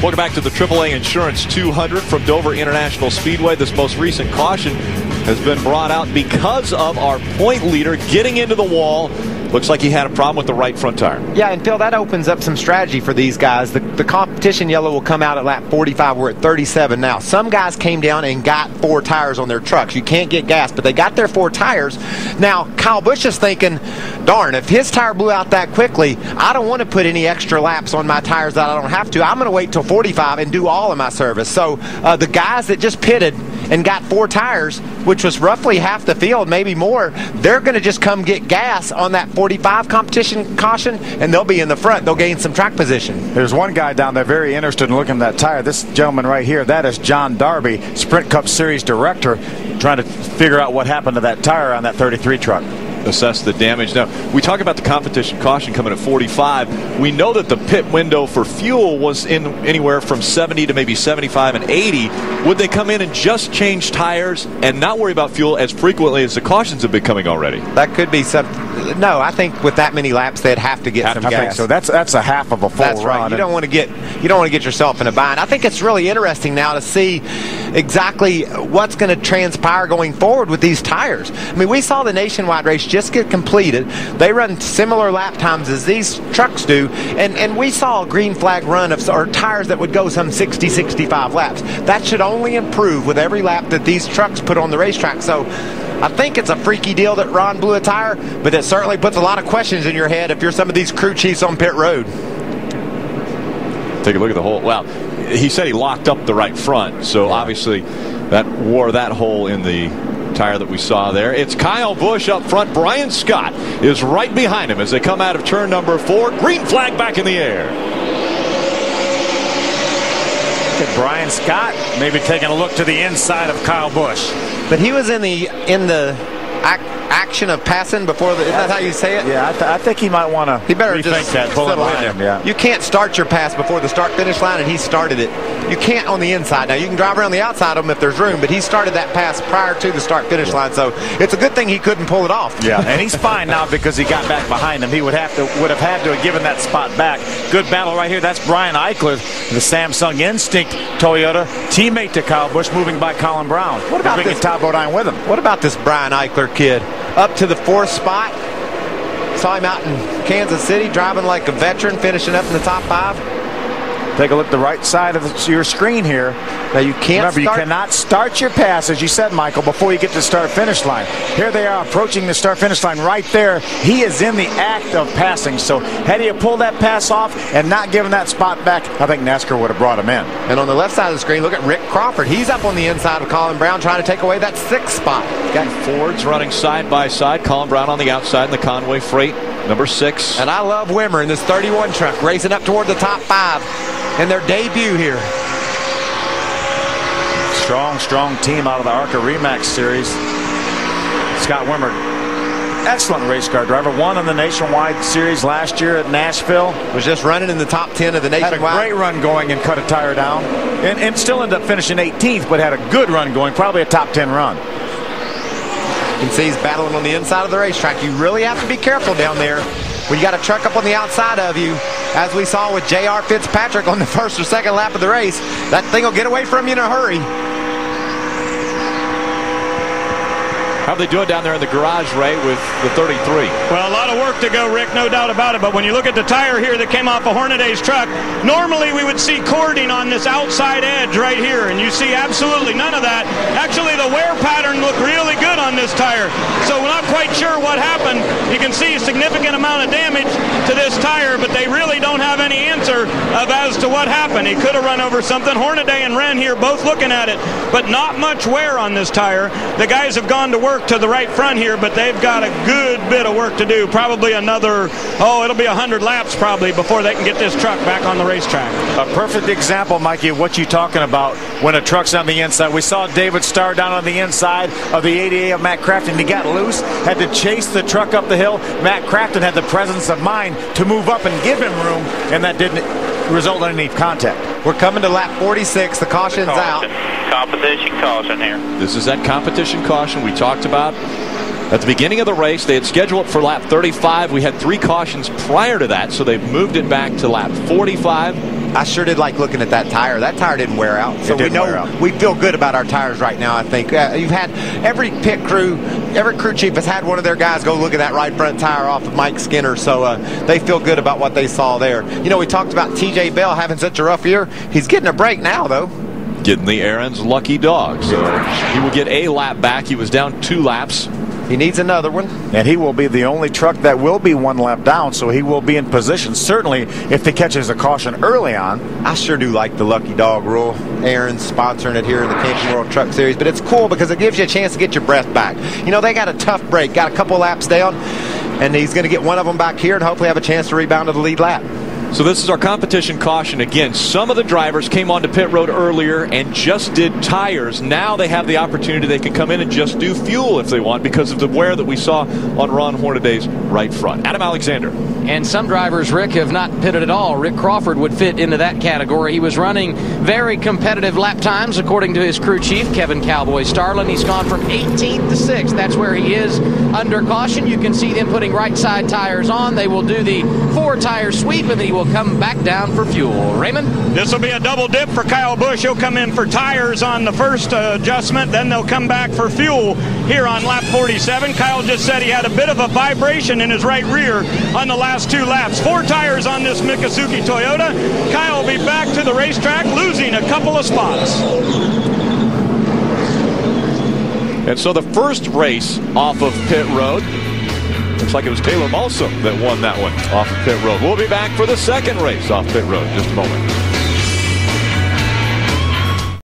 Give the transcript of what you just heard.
Welcome back to the AAA Insurance 200 from Dover International Speedway. This most recent caution has been brought out because of our point leader getting into the wall. Looks like he had a problem with the right front tire. Yeah, and Phil, that opens up some strategy for these guys. The competition yellow will come out at lap 45. We're at 37 now. Some guys came down and got 4 tires on their trucks. You can't get gas, but they got their 4 tires. Now, Kyle Busch is thinking, darn, if his tire blew out that quickly, I don't want to put any extra laps on my tires that I don't have to. I'm going to wait till 45 and do all of my service. So the guys that just pitted and got 4 tires, which was roughly half the field, maybe more, they're going to just come get gas on that 45 competition caution, and they'll be in the front. They'll gain some track position. There's one guy down there very interested in looking at that tire. This gentleman right here, that is John Darby, Sprint Cup Series Director, trying to figure out what happened to that tire on that 33 truck. Assess the damage. Now, we talk about the competition caution coming at 45. We know that the pit window for fuel was in anywhere from 70 to maybe 75 and 80. Would they come in and just change tires and not worry about fuel as frequently as the cautions have been coming already? That could be something. No, I think with that many laps, they'd have to get some gas. I think so. That's a half of a full run. That's right. You don't want to get yourself in a bind. I think it's really interesting now to see exactly what's going to transpire going forward with these tires. I mean, we saw the nationwide race just get completed. They run similar lap times as these trucks do, and we saw a green flag run of tires that would go some 60, 65 laps. That should only improve with every lap that these trucks put on the racetrack. So I think it's a freaky deal that Ron blew a tire, but it certainly puts a lot of questions in your head if you're some of these crew chiefs on pit road. Take a look at the hole. Well, he said he locked up the right front, so obviously that wore that hole in the tire that we saw there. It's Kyle Busch up front. Brian Scott is right behind him as they come out of turn number 4. Green flag back in the air. Look at Brian Scott maybe taking a look to the inside of Kyle Busch. But he was in the action of passing before the. Isn't that how you say it? Yeah, I think he might want to. He better rethink just that. Pull settle behind in. him. Yeah. You can't start your pass before the start-finish line, and he started it. You can't on the inside. Now you can drive around the outside of him if there's room, but he started that pass prior to the start-finish line, so it's a good thing he couldn't pull it off. Yeah, and he's fine now because he got back behind him. He would have had to have given that spot back. Good battle right here. That's Brian Eichler, the Samsung Instinct Toyota teammate to Kyle Busch, moving by Colin Brown. What about this Top Bodine with him? What about this Brian Eichler kid? Up to the 4th spot. Saw him out in Kansas City driving like a veteran, finishing up in the top 5. Take a look at the right side of your screen here. Now you can't. Remember, you cannot start your pass, as you said, Michael, before you get to the start-finish line. Here they are approaching the start-finish line right there. He is in the act of passing. So had he pulled that pass off and not given that spot back, I think NASCAR would have brought him in. And on the left side of the screen, look at Rick Crawford. He's up on the inside of Colin Brown trying to take away that 6th spot. Got Fords running side by side. Colin Brown on the outside in the Conway Freight, number 6. And I love Wimmer in this 31 truck, racing up toward the top 5 in their debut here. Strong team out of the ARCA Remax Series. Scott Wimmer, excellent race car driver. Won in the Nationwide Series last year at Nashville. Was just running in the top 10 of the Nationwide. Had a great run going and cut a tire down. And still ended up finishing 18th, but had a good run going, probably a top 10 run. You can see he's battling on the inside of the racetrack. You really have to be careful down there when you got a truck up on the outside of you, as we saw with J.R. Fitzpatrick on the 1st or 2nd lap of the race. That thing will get away from you in a hurry. How are they doing down there in the garage, Ray, with the 33? Well, a lot of work to go, Rick, no doubt about it. But when you look at the tire here that came off of Hornaday's truck, normally we would see cording on this outside edge right here, and you see absolutely none of that. Actually, the wear pattern looked really good on this tire. So we're not quite sure what happened. You can see a significant amount of damage to this tire, but they really don't have any answer as to what happened. He could have run over something. Hornaday and Wren here both looking at it, but not much wear on this tire. The guys have gone to work to the right front here, but they've got a good bit of work to do. Probably another, it'll be 100 laps probably before they can get this truck back on the racetrack. A perfect example, Mikey, of what you're talking about when a truck's on the inside. We saw David Starr down on the inside of the AAA of Matt Crafton. He got loose, had to chase the truck up the hill. Matt Crafton had the presence of mind to move up and give him room, and that didn't result in any contact. We're coming to lap 46. The caution's out. Competition caution here. This is that competition caution we talked about at the beginning of the race. They had scheduled it for lap 35. We had 3 cautions prior to that, so they've moved it back to lap 45. I sure did like looking at that tire. That tire didn't wear out. So we know we feel good about our tires right now, I think. You've had every pit crew, every crew chief has had one of their guys go look at that right front tire off of Mike Skinner. So they feel good about what they saw there. You know, we talked about TJ Bell having such a rough year. He's getting a break now, though. Getting the Aaron's lucky dog. So he will get a lap back. He was down 2 laps. He needs another one. And he will be the only truck that will be 1 lap down, so he will be in position, certainly if he catches a caution early on. I sure do like the lucky dog rule. Aaron's sponsoring it here in the Camping World Truck Series, but it's cool because it gives you a chance to get your breath back. You know, they got a tough break, got a couple laps down, and he's going to get one of them back here and hopefully have a chance to rebound to the lead lap. So this is our competition caution. Again, some of the drivers came onto pit road earlier and just did tires. Now they have the opportunity. They can come in and just do fuel if they want because of the wear that we saw on Ron Hornaday's right front. Adam Alexander. And some drivers, Rick, have not pitted at all. Rick Crawford would fit into that category. He was running very competitive lap times, according to his crew chief, Kevin Cowboy Starlin. He's gone from 18th to 6th. That's where he is under caution. You can see them putting right side tires on. They will do the 4-tire sweep, and he will come back down for fuel. Raymond? This will be a double dip for Kyle Busch. He'll come in for tires on the first adjustment, then they'll come back for fuel here on lap 47. Kyle just said he had a bit of a vibration in his right rear on the last 2 laps. 4 tires on this Mikazuki Toyota. Kyle will be back to the racetrack, losing a couple of spots. And so the first race off of pit road, looks like it was Taylor Malsum that won that one off of pit road. We'll be back for the second race off pit road in just a moment.